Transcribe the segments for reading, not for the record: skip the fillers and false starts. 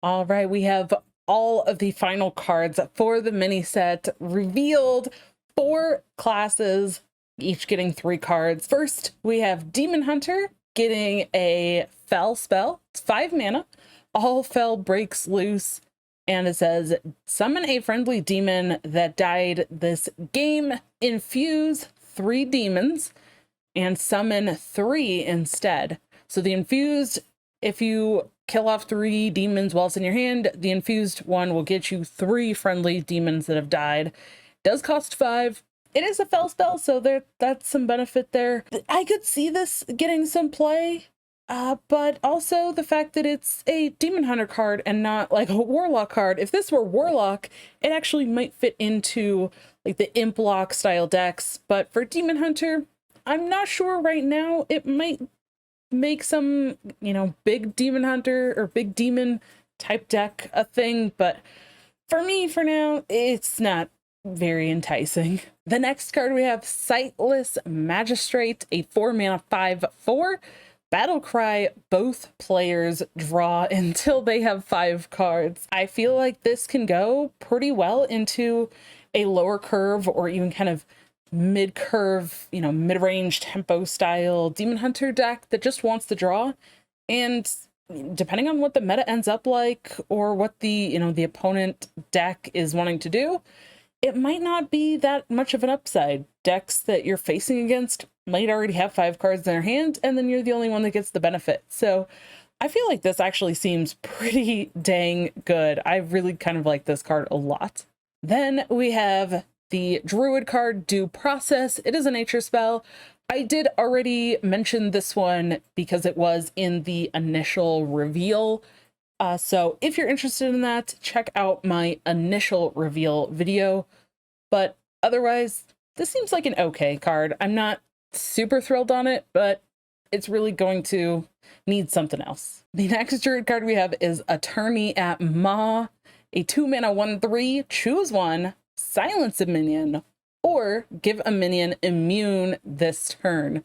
All right, we have all of the final cards for the mini set revealed. 4 classes, each getting 3 cards. First, we have Demon Hunter getting a Fel spell. It's 5 mana. All Fel breaks loose, and it says, summon a friendly demon that died this game, infuse 3 demons, and summon 3 instead. So the infused, if you kill off 3 demons while it's in your hand, the infused one will get you 3 friendly demons that have died. It does cost 5. It is a Fel spell, so that's some benefit there. I could see this getting some play, but also the fact that it's a Demon Hunter card and not like a Warlock card. If this were Warlock, it actually might fit into like the Imp Lock style decks, but for Demon Hunter, I'm not sure right now. It might make some, big Demon Hunter or big demon type deck a thing, but for me, for now, it's not very enticing. The next card we have Sightless Magistrate, a 4 mana 5/4. Battle cry, both players draw until they have 5 cards. I feel like this can go pretty well into a lower curve or even kind of mid-curve, mid-range tempo style Demon Hunter deck that just wants to draw. And depending on what the meta ends up like or what the, the opponent deck is wanting to do, it might not be that much of an upside. Decks that you're facing against might already have 5 cards in their hand, and then you're the only one that gets the benefit. So I feel like this actually seems pretty dang good. I really kind of like this card a lot. Then we have the Druid card, Due Process. It is a nature spell. I did already mention this one because it was in the initial reveal. So if you're interested in that, check out my initial reveal video. But otherwise, this seems like an okay card. I'm not super thrilled on it, but it's really going to need something else. The next Druid card we have is Attorney at Maw, a 2 mana 1/3. Choose one, silence a minion, or give a minion immune this turn.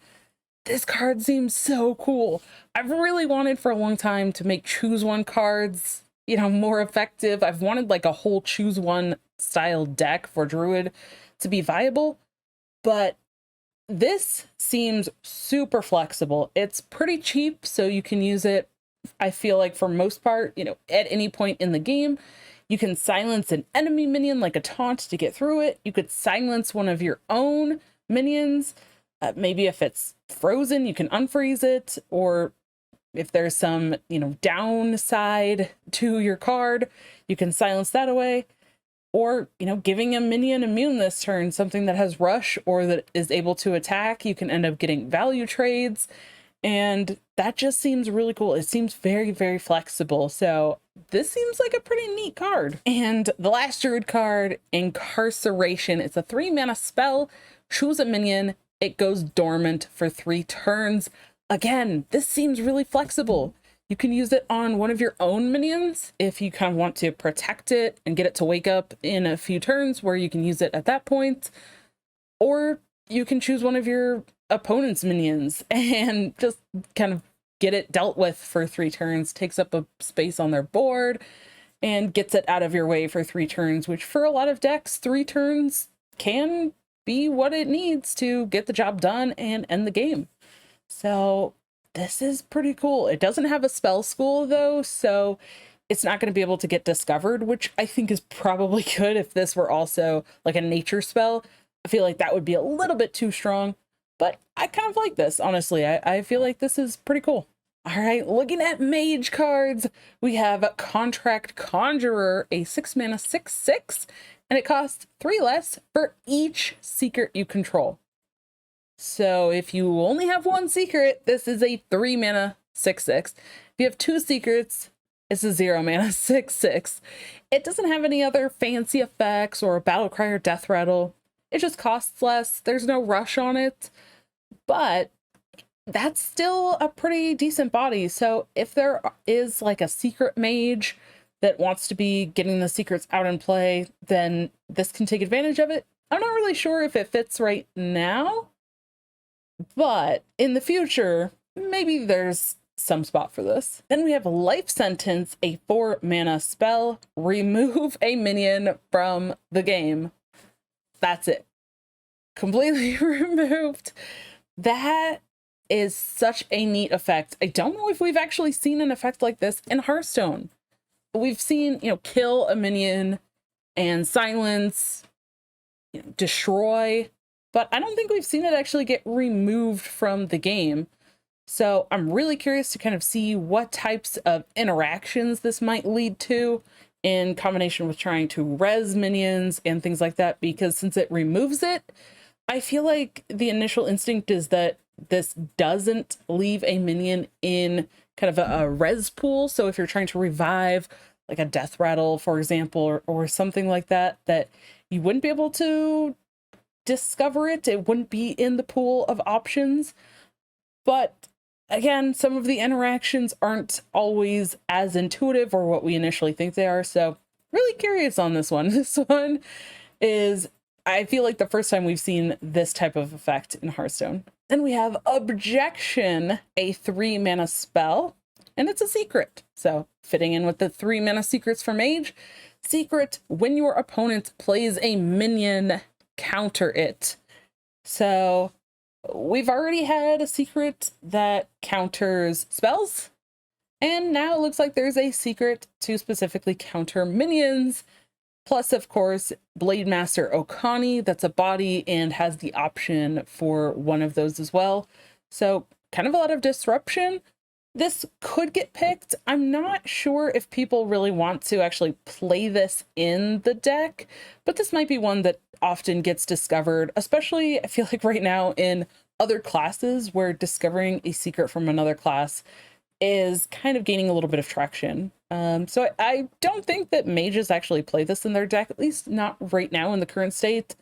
This card seems so cool. I've really wanted for a long time to make choose one cards, more effective. I've wanted like a whole choose one style deck for Druid to be viable, but this seems super flexible. It's pretty cheap, so you can use it, I feel like, for most part, at any point in the game. You can silence an enemy minion like a taunt to get through it. You could silence one of your own minions. Maybe if it's frozen, you can unfreeze it, or if there's some, downside to your card, you can silence that away. Or, giving a minion immune this turn, something that has rush or that is able to attack, you can end up getting value trades. And that just seems really cool. It seems very, very flexible. So this seems like a pretty neat card. And the last Druid card, Incarceration. It's a 3 mana spell. Choose a minion. It goes dormant for 3 turns. Again, this seems really flexible. You can use it on one of your own minions if you kind of want to protect it and get it to wake up in a few turns where you can use it at that point. Or you can choose one of your opponent's minions and just kind of get it dealt with for 3 turns, takes up a space on their board, and gets it out of your way for 3 turns, which for a lot of decks, 3 turns can be what it needs to get the job done and end the game. So this is pretty cool. It doesn't have a spell school though, so it's not going to be able to get discovered, which I think is probably good. If this were also like a nature spell, I feel like that would be a little bit too strong, but I kind of like this, honestly. I feel like this is pretty cool. All right, looking at mage cards, we have Contract Conjurer, a 6 mana 6/6, and it costs 3 less for each secret you control. So if you only have 1 secret, this is a 3 mana 6/6. If you have 2 secrets, it's a 0 mana 6/6. It doesn't have any other fancy effects or a battle cry or death rattle. It just costs less. There's no rush on it, but that's still a pretty decent body. So if there is like a secret mage that wants to be getting the secrets out in play, then this can take advantage of it. I'm not really sure if it fits right now, but in the future, maybe there's some spot for this. Then we have Life Sentence, a 4-mana spell. Remove a minion from the game. That's it. Completely removed. That is such a neat effect. I don't know if we've actually seen an effect like this in Hearthstone. We've seen, kill a minion and silence, destroy, but I don't think we've seen it actually get removed from the game. So I'm really curious to kind of see what types of interactions this might lead to in combination with trying to res minions and things like that, because since it removes it, I feel like the initial instinct is that this doesn't leave a minion in kind of a res pool. So if you're trying to revive like a death rattle, for example, or something like that, that you wouldn't be able to discover it. It wouldn't be in the pool of options. But again, some of the interactions aren't always as intuitive or what we initially think they are. So really curious on this one. This one is, I feel like, the first time we've seen this type of effect in Hearthstone. Then we have Objection, a 3-mana spell, and it's a secret. So fitting in with the 3-mana secrets for Mage. Secret, when your opponent plays a minion, counter it. So we've already had a secret that counters spells, and now it looks like there's a secret to specifically counter minions. Plus, of course, Blade Master Okani, that's a body and has the option for one of those as well. So kind of a lot of disruption. This could get picked. I'm not sure if people really want to actually play this in the deck, but this might be one that often gets discovered, especially I feel like right now in other classes where discovering a secret from another class is kind of gaining a little bit of traction. So I don't think that mages actually play this in their deck, at least not right now in the current state,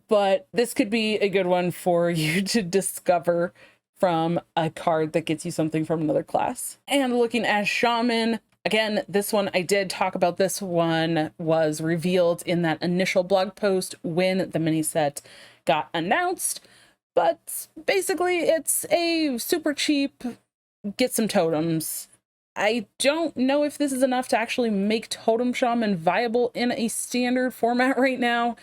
but this could be a good one for you to discover from a card that gets you something from another class. And looking at Shaman, again, this one, I did talk about. This one was revealed in that initial blog post when the mini set got announced, but basically it's a super cheap, get some totems. I don't know if this is enough to actually make Totem Shaman viable in a standard format right now.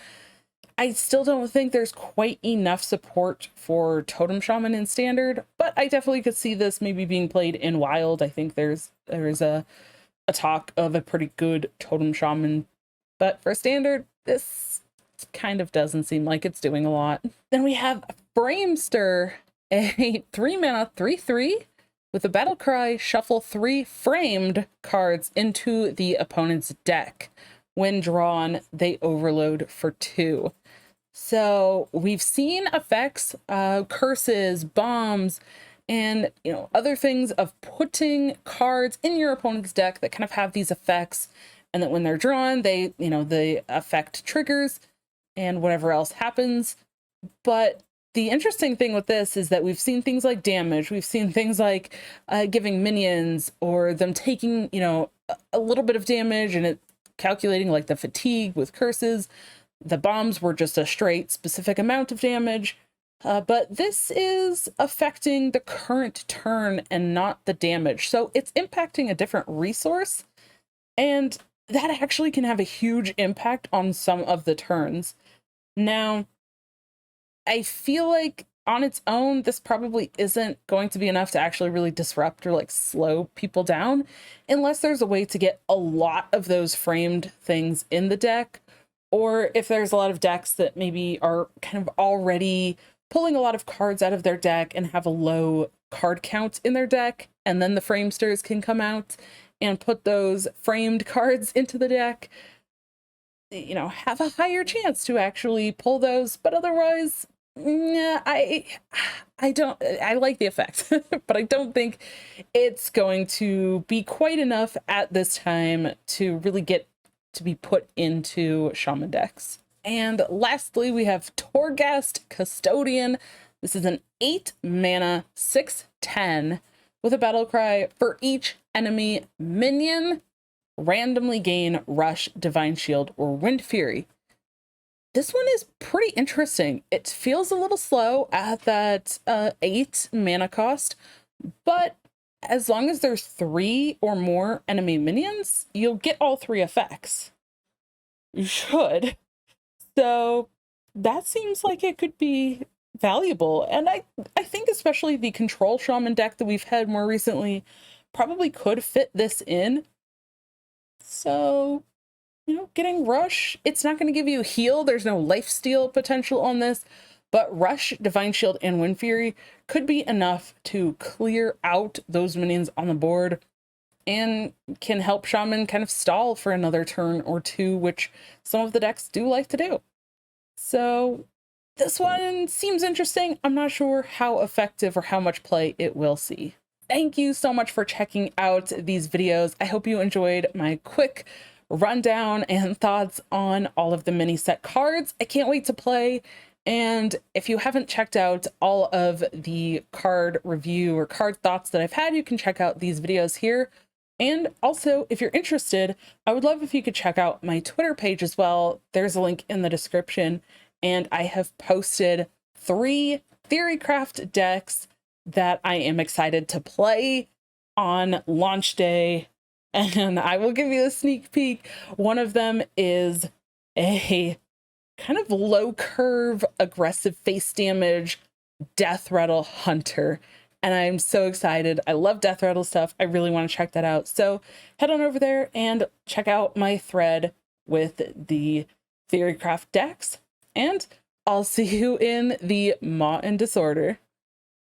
I still don't think there's quite enough support for Totem Shaman in standard, but I definitely could see this maybe being played in wild. I think there's a talk of a pretty good Totem Shaman, but for standard, this kind of doesn't seem like it's doing a lot. Then we have Framester, a 3-mana 3/3 with a battle cry, shuffle 3 framed cards into the opponent's deck. When drawn, they overload for 2. So we've seen effects, curses, bombs, and other things of putting cards in your opponent's deck that kind of have these effects, and that when they're drawn, they the effect triggers and whatever else happens. But the interesting thing with this is that we've seen things like damage. We've seen things like giving minions or them taking, a little bit of damage and it calculating like the fatigue with curses. The bombs were just a straight specific amount of damage. But this is affecting the current turn and not the damage. So it's impacting a different resource. And that actually can have a huge impact on some of the turns. Now, I feel like on its own, this probably isn't going to be enough to actually really disrupt or like slow people down, unless there's a way to get a lot of those framed things in the deck, or if there's a lot of decks that maybe are kind of already pulling a lot of cards out of their deck and have a low card count in their deck, and then the framesters can come out and put those framed cards into the deck, have a higher chance to actually pull those. But otherwise, yeah, I like the effect, but I don't think it's going to be quite enough at this time to really get to be put into Shaman decks. And lastly, we have Torghast Custodian. This is an 8-mana 6/10 with a battle cry. For each enemy minion, randomly gain Rush, Divine Shield, or Wind Fury. This one is pretty interesting. It feels a little slow at that 8 mana cost, but as long as there's 3 or more enemy minions, you'll get all 3 effects. You should. So that seems like it could be valuable. And I think especially the Control Shaman deck that we've had more recently probably could fit this in. So, you know, getting Rush, it's not going to give you heal. There's no lifesteal potential on this, but Rush, Divine Shield, and Wind Fury could be enough to clear out those minions on the board and can help Shaman kind of stall for another turn or 2, which some of the decks do like to do. So this one seems interesting. I'm not sure how effective or how much play it will see. Thank you so much for checking out these videos. I hope you enjoyed my quick rundown and thoughts on all of the mini set cards. I can't wait to play. And if you haven't checked out all of the card review or card thoughts that I've had, you can check out these videos here. And also, if you're interested, I would love if you could check out my Twitter page as well. There's a link in the description. And I have posted 3 Theorycraft decks that I am excited to play on launch day. And I will give you a sneak peek. One of them is a kind of low curve, aggressive face damage Death Rattle Hunter. And I'm so excited. I love Death Rattle stuff. I really want to check that out. So head on over there and check out my thread with the Theorycraft decks. And I'll see you in the Maw and Disorder.